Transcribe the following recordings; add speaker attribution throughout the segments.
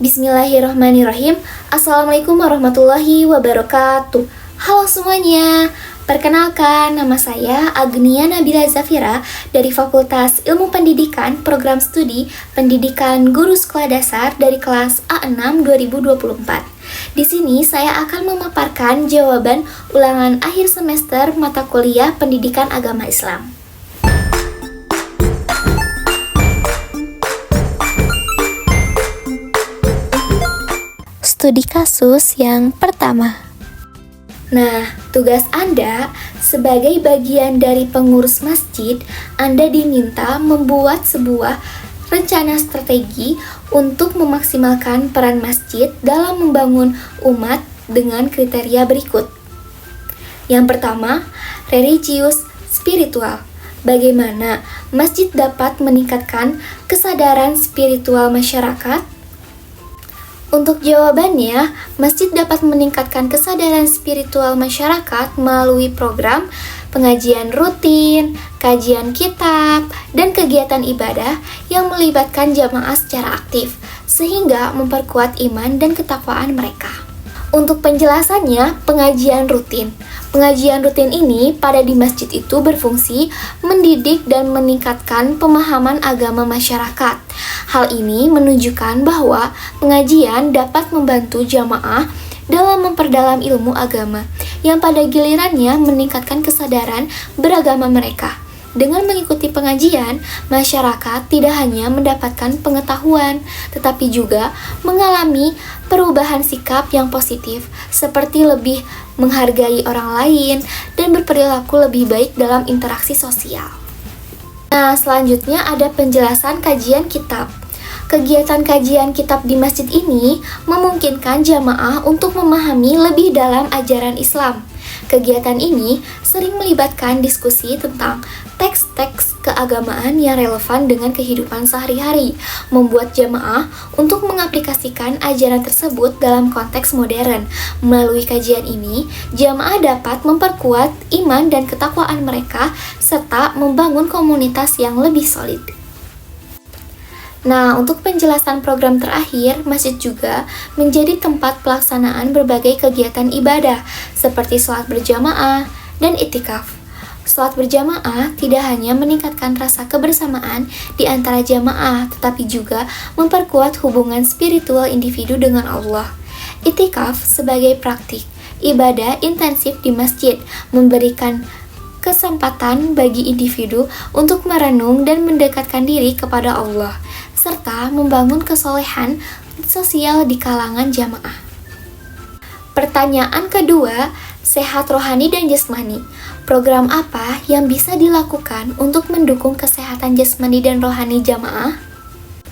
Speaker 1: Bismillahirrahmanirrahim. Assalamualaikum warahmatullahi wabarakatuh. Halo semuanya, perkenalkan nama saya Agnia Nabila Zafira dari Fakultas Ilmu Pendidikan Program Studi Pendidikan Guru Sekolah Dasar dari kelas A6 2024. Di sini saya akan memaparkan jawaban ulangan akhir semester mata kuliah Pendidikan Agama Islam. Studi kasus yang pertama. Nah, tugas Anda sebagai bagian dari pengurus masjid, Anda diminta membuat sebuah rencana strategi untuk memaksimalkan peran masjid dalam membangun umat dengan kriteria berikut. Yang pertama, religius spiritual. Bagaimana masjid dapat meningkatkan kesadaran spiritual masyarakat? Untuk jawabannya, masjid dapat meningkatkan kesadaran spiritual masyarakat melalui program pengajian rutin, kajian kitab, dan kegiatan ibadah yang melibatkan jamaah secara aktif, sehingga memperkuat iman dan ketakwaan mereka. Untuk penjelasannya, pengajian rutin. Pengajian rutin ini pada di masjid itu berfungsi mendidik dan meningkatkan pemahaman agama masyarakat. Hal ini menunjukkan bahwa pengajian dapat membantu jamaah dalam memperdalam ilmu agama, yang pada gilirannya meningkatkan kesadaran beragama mereka. Dengan mengikuti pengajian, masyarakat tidak hanya mendapatkan pengetahuan, tetapi juga mengalami perubahan sikap yang positif, seperti lebih menghargai orang lain dan berperilaku lebih baik dalam interaksi sosial. Nah, selanjutnya ada penjelasan kajian kitab. Kegiatan kajian kitab di masjid ini memungkinkan jamaah untuk memahami lebih dalam ajaran Islam. Kegiatan ini sering melibatkan diskusi tentang teks-teks keagamaan yang relevan dengan kehidupan sehari-hari, membuat jamaah untuk mengaplikasikan ajaran tersebut dalam konteks modern. Melalui kajian ini, jamaah dapat memperkuat iman dan ketakwaan mereka serta membangun komunitas yang lebih solid. Nah, untuk penjelasan program terakhir, masjid juga menjadi tempat pelaksanaan berbagai kegiatan ibadah seperti sholat berjamaah dan iktikaf. Sholat berjamaah tidak hanya meningkatkan rasa kebersamaan di antara jamaah, tetapi juga memperkuat hubungan spiritual individu dengan Allah. Iktikaf sebagai praktik ibadah intensif di masjid memberikan kesempatan bagi individu untuk merenung dan mendekatkan diri kepada Allah, serta membangun kesolehan sosial di kalangan jamaah. Pertanyaan kedua, sehat rohani dan jasmani. Program apa yang bisa dilakukan untuk mendukung kesehatan jasmani dan rohani jamaah?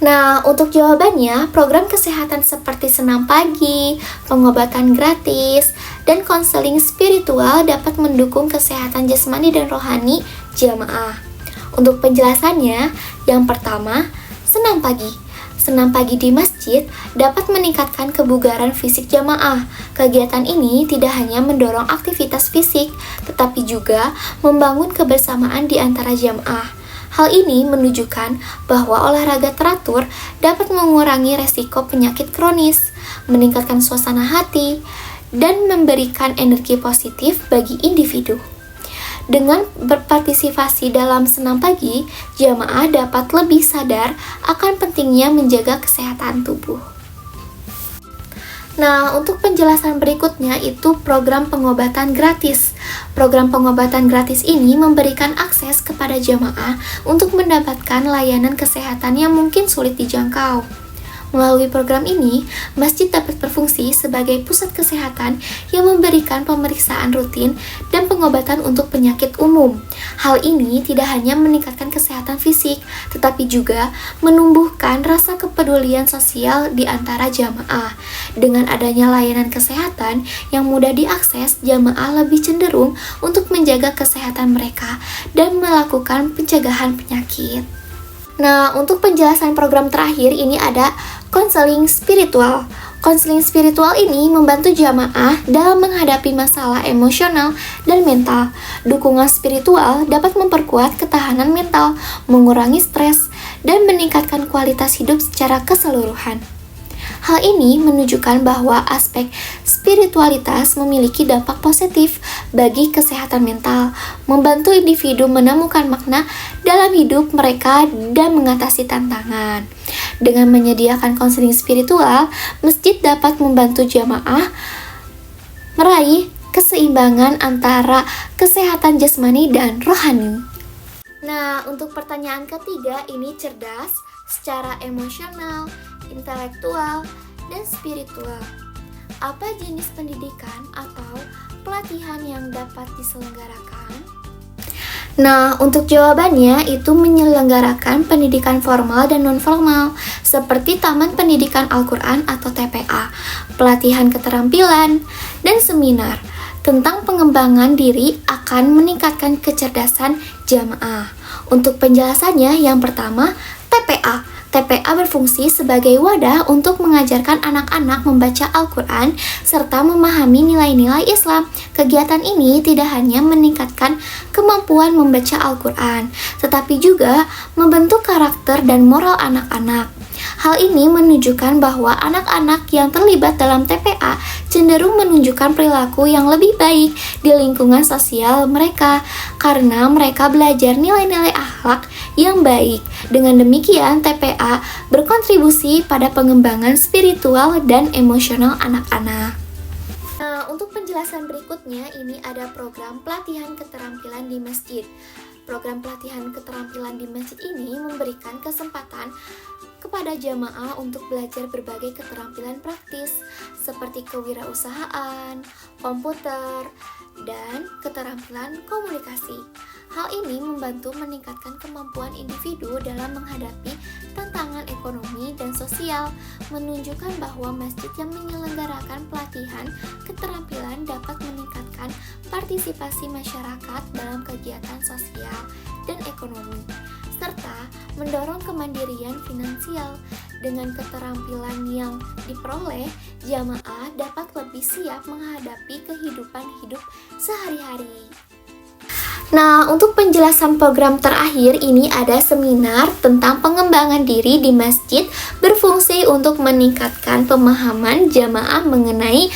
Speaker 1: Nah, untuk jawabannya, program kesehatan seperti senam pagi, pengobatan gratis, dan konseling spiritual dapat mendukung kesehatan jasmani dan rohani jamaah. Untuk penjelasannya, yang pertama, senam pagi. Senam pagi di masjid dapat meningkatkan kebugaran fisik jamaah. Kegiatan ini tidak hanya mendorong aktivitas fisik, tetapi juga membangun kebersamaan di antara jamaah. Hal ini menunjukkan bahwa olahraga teratur dapat mengurangi resiko penyakit kronis, meningkatkan suasana hati, dan memberikan energi positif bagi individu. Dengan berpartisipasi dalam senam pagi, jamaah dapat lebih sadar akan pentingnya menjaga kesehatan tubuh. Nah, untuk penjelasan berikutnya itu program pengobatan gratis. Program pengobatan gratis ini memberikan akses kepada jamaah untuk mendapatkan layanan kesehatan yang mungkin sulit dijangkau. Melalui program ini, masjid dapat berfungsi sebagai pusat kesehatan yang memberikan pemeriksaan rutin dan pengobatan untuk penyakit umum. Hal ini tidak hanya meningkatkan kesehatan fisik, tetapi juga menumbuhkan rasa kepedulian sosial di antara jamaah. Dengan adanya layanan kesehatan yang mudah diakses, jamaah lebih cenderung untuk menjaga kesehatan mereka dan melakukan pencegahan penyakit. Nah, untuk penjelasan program terakhir ini ada konseling spiritual. Konseling spiritual ini membantu jamaah dalam menghadapi masalah emosional dan mental. Dukungan spiritual dapat memperkuat ketahanan mental, mengurangi stres, dan meningkatkan kualitas hidup secara keseluruhan. Hal ini menunjukkan bahwa aspek spiritualitas memiliki dampak positif bagi kesehatan mental, membantu individu menemukan makna dalam hidup mereka dan mengatasi tantangan. Dengan menyediakan konseling spiritual, masjid dapat membantu jamaah meraih keseimbangan antara kesehatan jasmani dan rohani. Nah, untuk pertanyaan ketiga ini cerdas secara emosional, intelektual, dan spiritual. Apa jenis pendidikan atau pelatihan yang dapat diselenggarakan? Nah, untuk jawabannya itu menyelenggarakan pendidikan formal dan non-formal seperti Taman Pendidikan Al-Quran atau TPA, pelatihan keterampilan, dan seminar tentang pengembangan diri akan meningkatkan kecerdasan jamaah. Untuk penjelasannya, yang pertama, TPA. TPA berfungsi sebagai wadah untuk mengajarkan anak-anak membaca Al-Quran serta memahami nilai-nilai Islam. Kegiatan ini tidak hanya meningkatkan kemampuan membaca Al-Quran, tetapi juga membentuk karakter dan moral anak-anak. Hal ini menunjukkan bahwa anak-anak yang terlibat dalam TPA cenderung menunjukkan perilaku yang lebih baik di lingkungan sosial mereka karena mereka belajar nilai-nilai akhlak yang baik. Dengan demikian, TPA berkontribusi pada pengembangan spiritual dan emosional anak-anak. Nah, untuk penjelasan berikutnya, ini ada program pelatihan keterampilan di masjid. Program pelatihan keterampilan di masjid ini memberikan kesempatan kepada jamaah untuk belajar berbagai keterampilan praktis seperti kewirausahaan, komputer, dan keterampilan komunikasi. Hal ini membantu meningkatkan kemampuan individu dalam menghadapi tantangan ekonomi dan sosial, menunjukkan bahwa masjid yang menyelenggarakan pelatihan keterampilan dapat meningkatkan partisipasi masyarakat dalam kegiatan sosial dan ekonomi, serta mendorong kemandirian finansial. Dengan keterampilan yang diperoleh, jamaah dapat lebih siap menghadapi kehidupan hidup sehari-hari. Nah, untuk penjelasan program terakhir ini ada seminar tentang pengembangan diri di masjid berfungsi untuk meningkatkan pemahaman jamaah mengenai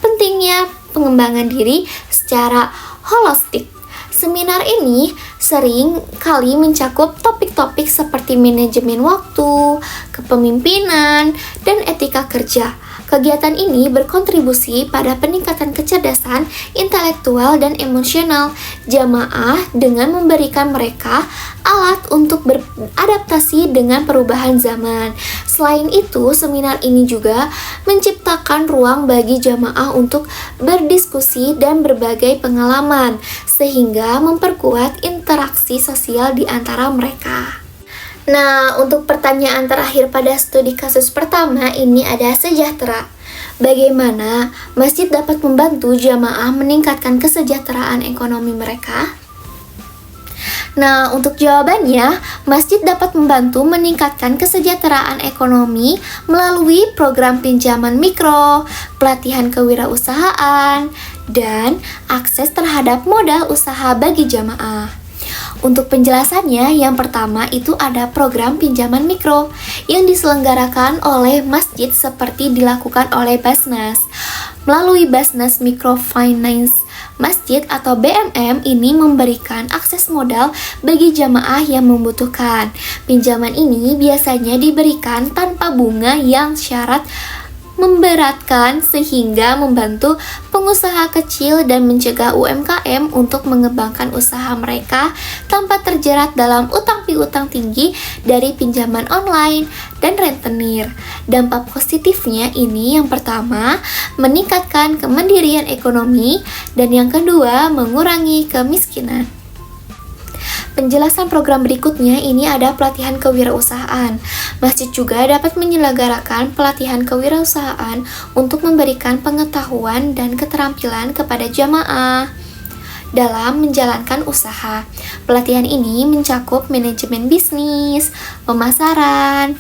Speaker 1: pentingnya pengembangan diri secara holistik. Seminar ini sering kali mencakup topik-topik seperti manajemen waktu, kepemimpinan, dan etika kerja. Kegiatan ini berkontribusi pada peningkatan kecerdasan intelektual dan emosional jamaah dengan memberikan mereka alat untuk beradaptasi dengan perubahan zaman. Selain itu, seminar ini juga menciptakan ruang bagi jamaah untuk berdiskusi dan berbagai pengalaman, sehingga memperkuat interaksi sosial di antara mereka. Nah, untuk pertanyaan terakhir pada studi kasus pertama ini ada sejahtera. Bagaimana masjid dapat membantu jamaah meningkatkan kesejahteraan ekonomi mereka? Nah, untuk jawabannya, masjid dapat membantu meningkatkan kesejahteraan ekonomi melalui program pinjaman mikro, pelatihan kewirausahaan, dan akses terhadap modal usaha bagi jamaah. Untuk penjelasannya, yang pertama itu ada program pinjaman mikro yang diselenggarakan oleh masjid seperti dilakukan oleh Basnas. Melalui Basnas Microfinance Masjid atau BMM ini memberikan akses modal bagi jamaah yang membutuhkan. Pinjaman ini biasanya diberikan tanpa bunga yang syarat memberatkan sehingga membantu pengusaha kecil dan mencegah UMKM untuk mengembangkan usaha mereka tanpa terjerat dalam utang piutang tinggi dari pinjaman online dan rentenir. Dampak positifnya ini yang pertama, meningkatkan kemandirian ekonomi, dan yang kedua, mengurangi kemiskinan. Penjelasan program berikutnya ini ada pelatihan kewirausahaan. Masjid juga dapat menyelenggarakan pelatihan kewirausahaan untuk memberikan pengetahuan dan keterampilan kepada jamaah dalam menjalankan usaha. Pelatihan ini mencakup manajemen bisnis, pemasaran,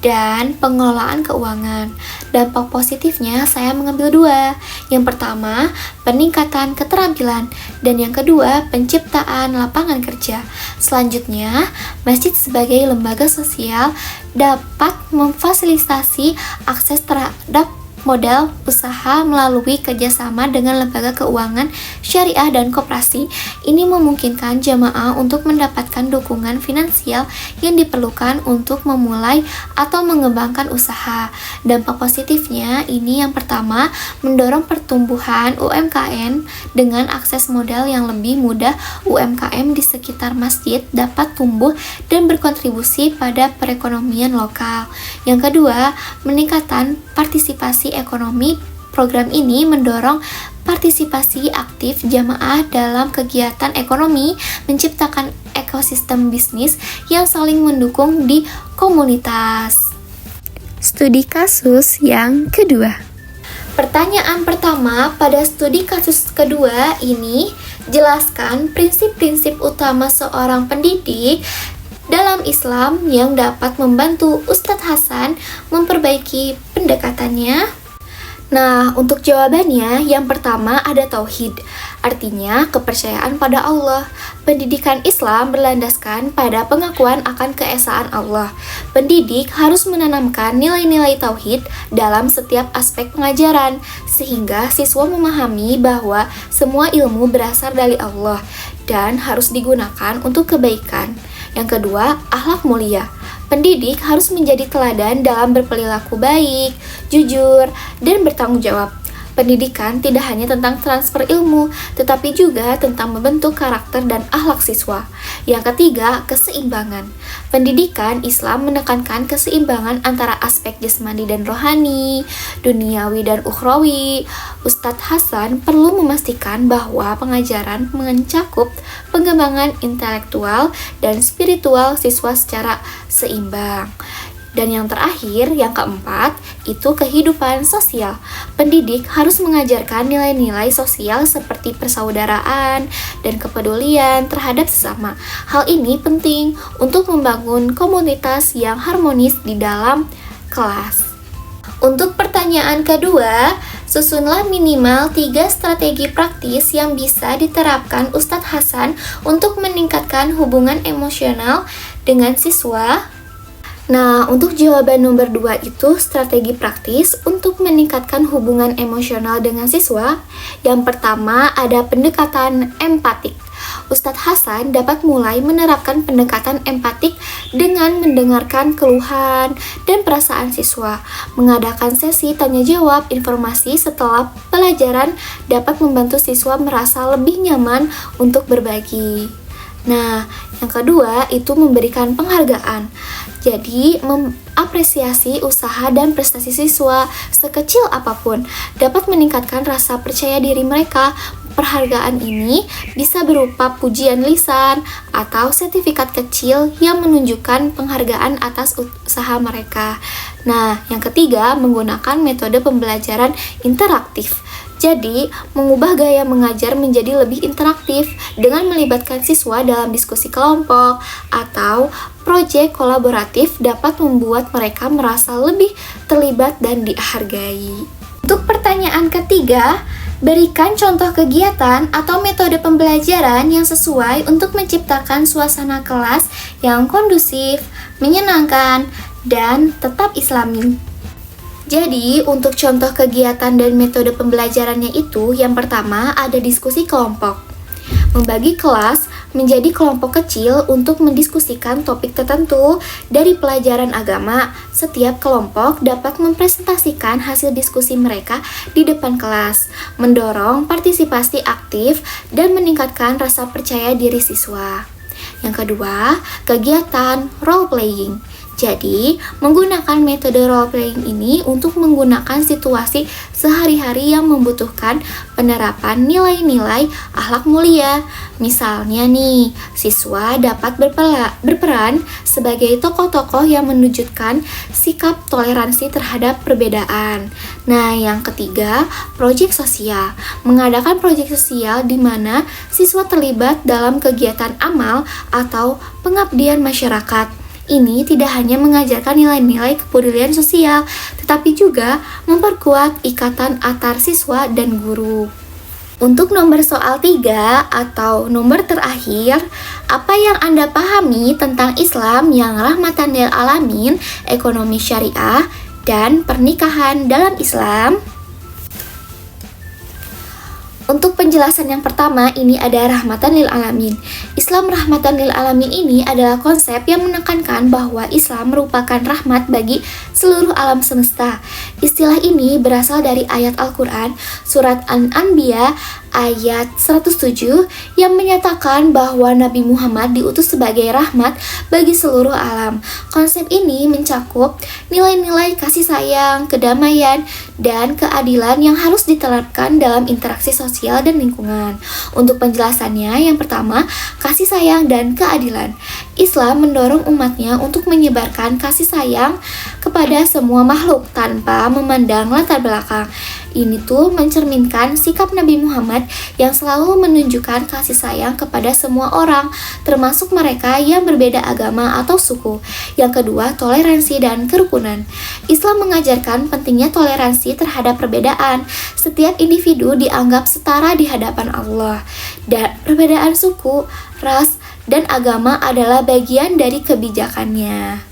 Speaker 1: dan pengelolaan keuangan. Dampak positifnya saya mengambil dua. Yang pertama, peningkatan keterampilan, dan yang kedua, penciptaan lapangan kerja. Selanjutnya, masjid sebagai lembaga sosial dapat memfasilitasi akses terhadap modal usaha melalui kerjasama dengan lembaga keuangan syariah dan koperasi. Ini memungkinkan jamaah untuk mendapatkan dukungan finansial yang diperlukan untuk memulai atau mengembangkan usaha. Dampak positifnya ini yang pertama, mendorong pertumbuhan UMKM dengan akses modal yang lebih mudah. UMKM di sekitar masjid dapat tumbuh dan berkontribusi pada perekonomian lokal. Yang kedua, meningkatkan partisipasi ekonomi. Program ini mendorong partisipasi aktif jamaah dalam kegiatan ekonomi, menciptakan ekosistem bisnis yang saling mendukung di komunitas. Studi kasus yang kedua. Pertanyaan pertama pada studi kasus kedua ini, jelaskan prinsip-prinsip utama seorang pendidik dalam Islam yang dapat membantu Ustadz Hasan memperbaiki pendekatannya. Nah, untuk jawabannya, yang pertama ada tauhid, artinya kepercayaan pada Allah. Pendidikan Islam berlandaskan pada pengakuan akan keesaan Allah. Pendidik harus menanamkan nilai-nilai tauhid dalam setiap aspek pengajaran, sehingga siswa memahami bahwa semua ilmu berasal dari Allah dan harus digunakan untuk kebaikan. Yang kedua, akhlak mulia. Pendidik harus menjadi teladan dalam berperilaku baik, jujur, dan bertanggung jawab. Pendidikan tidak hanya tentang transfer ilmu, tetapi juga tentang membentuk karakter dan akhlak siswa. Yang ketiga, keseimbangan. Pendidikan Islam menekankan keseimbangan antara aspek jasmani dan rohani, duniawi dan ukhrawi. Ustadz Hasan perlu memastikan bahwa pengajaran mencakup pengembangan intelektual dan spiritual siswa secara seimbang. Dan yang terakhir, yang keempat, itu kehidupan sosial. Pendidik harus mengajarkan nilai-nilai sosial seperti persaudaraan dan kepedulian terhadap sesama. Hal ini penting untuk membangun komunitas yang harmonis di dalam kelas. Untuk pertanyaan kedua, susunlah minimal 3 strategi praktis yang bisa diterapkan Ustadz Hasan untuk meningkatkan hubungan emosional dengan siswa. Nah, untuk jawaban nomor 2 itu strategi praktis untuk meningkatkan hubungan emosional dengan siswa. Yang pertama ada pendekatan empatik. Ustadz Hasan dapat mulai menerapkan pendekatan empatik dengan mendengarkan keluhan dan perasaan siswa. Mengadakan sesi tanya jawab informasi setelah pelajaran dapat membantu siswa merasa lebih nyaman untuk berbagi. Nah, yang kedua itu memberikan penghargaan. Jadi, mengapresiasi usaha dan prestasi siswa sekecil apapun dapat meningkatkan rasa percaya diri mereka. Perhargaan ini bisa berupa pujian lisan atau sertifikat kecil yang menunjukkan penghargaan atas usaha mereka. Nah, yang ketiga, menggunakan metode pembelajaran interaktif. Jadi, mengubah gaya mengajar menjadi lebih interaktif dengan melibatkan siswa dalam diskusi kelompok atau proyek kolaboratif dapat membuat mereka merasa lebih terlibat dan dihargai. Untuk pertanyaan ketiga, berikan contoh kegiatan atau metode pembelajaran yang sesuai untuk menciptakan suasana kelas yang kondusif, menyenangkan, dan tetap Islami. Jadi, untuk contoh kegiatan dan metode pembelajarannya itu, yang pertama ada diskusi kelompok. Membagi kelas menjadi kelompok kecil untuk mendiskusikan topik tertentu dari pelajaran agama. Setiap kelompok dapat mempresentasikan hasil diskusi mereka di depan kelas, mendorong partisipasi aktif dan meningkatkan rasa percaya diri siswa. Yang kedua, kegiatan role playing. Jadi, menggunakan metode role playing ini untuk menggunakan situasi sehari-hari yang membutuhkan penerapan nilai-nilai akhlak mulia. Misalnya nih, siswa dapat berperan sebagai tokoh-tokoh yang menunjukkan sikap toleransi terhadap perbedaan. Nah, yang ketiga, proyek sosial. Mengadakan proyek sosial di mana siswa terlibat dalam kegiatan amal atau pengabdian masyarakat. Ini tidak hanya mengajarkan nilai-nilai kepedulian sosial, tetapi juga memperkuat ikatan antar siswa dan guru. Untuk nomor soal 3 atau nomor terakhir, apa yang Anda pahami tentang Islam yang rahmatan lil alamin, ekonomi syariah, dan pernikahan dalam Islam? Untuk penjelasan yang pertama, ini ada rahmatan lil alamin. Islam rahmatan lil alamin ini adalah konsep yang menekankan bahwa Islam merupakan rahmat bagi seluruh alam semesta. Istilah ini berasal dari ayat Al-Quran, surat An-Anbiya ayat 107 yang menyatakan bahwa Nabi Muhammad diutus sebagai rahmat bagi seluruh alam. Konsep ini mencakup nilai-nilai kasih sayang, kedamaian, dan keadilan yang harus diterapkan dalam interaksi sosial dan lingkungan. Untuk penjelasannya, yang pertama, kasih sayang dan keadilan. Islam mendorong umatnya untuk menyebarkan kasih sayang kepada semua makhluk tanpa memandang latar belakang. Ini tuh mencerminkan sikap Nabi Muhammad yang selalu menunjukkan kasih sayang kepada semua orang, termasuk mereka yang berbeda agama atau suku. Yang kedua, toleransi dan kerukunan. Islam mengajarkan pentingnya toleransi terhadap perbedaan. Setiap individu dianggap setara di hadapan Allah. Dan perbedaan suku, ras, dan agama adalah bagian dari kebijakannya.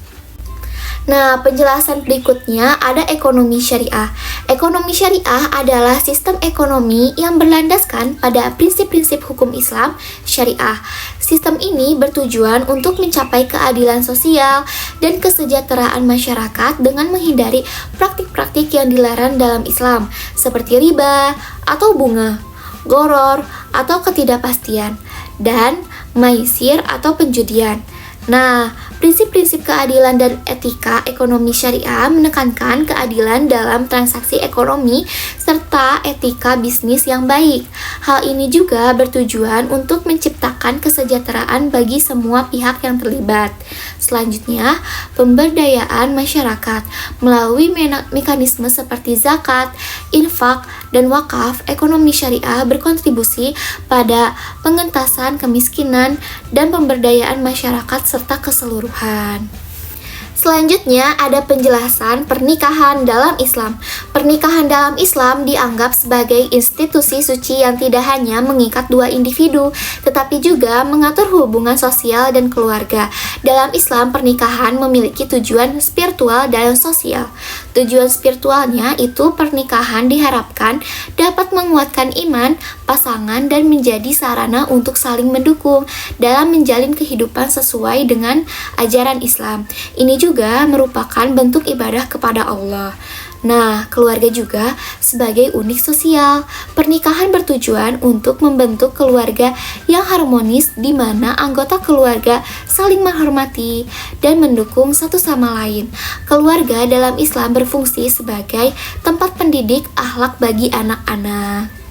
Speaker 1: Nah, penjelasan berikutnya ada ekonomi syariah. Ekonomi syariah adalah sistem ekonomi yang berlandaskan pada prinsip-prinsip hukum Islam syariah. Sistem ini bertujuan untuk mencapai keadilan sosial dan kesejahteraan masyarakat dengan menghindari praktik-praktik yang dilarang dalam Islam, seperti riba atau bunga, goror atau ketidakpastian, dan maisir atau penjudian. Nah, prinsip-prinsip keadilan dan etika ekonomi syariah menekankan keadilan dalam transaksi ekonomi serta etika bisnis yang baik. Hal ini juga bertujuan untuk menciptakan kesejahteraan bagi semua pihak yang terlibat. Selanjutnya, pemberdayaan masyarakat melalui mekanisme seperti zakat, infak, dan wakaf. Ekonomi syariah berkontribusi pada pengentasan kemiskinan dan pemberdayaan masyarakat serta keseluruhan. Selanjutnya ada penjelasan pernikahan dalam Islam. Pernikahan dalam Islam dianggap sebagai institusi suci yang tidak hanya mengikat dua individu, tetapi juga mengatur hubungan sosial dan keluarga. Dalam Islam, pernikahan memiliki tujuan spiritual dan sosial. Tujuan spiritualnya itu pernikahan diharapkan dapat menguatkan iman pasangan dan menjadi sarana untuk saling mendukung dalam menjalin kehidupan sesuai dengan ajaran Islam. Ini juga merupakan bentuk ibadah kepada Allah. Nah, keluarga juga sebagai unit sosial. Pernikahan bertujuan untuk membentuk keluarga yang harmonis di mana anggota keluarga saling menghormati dan mendukung satu sama lain. Keluarga dalam Islam berfungsi sebagai tempat pendidik akhlak bagi anak-anak.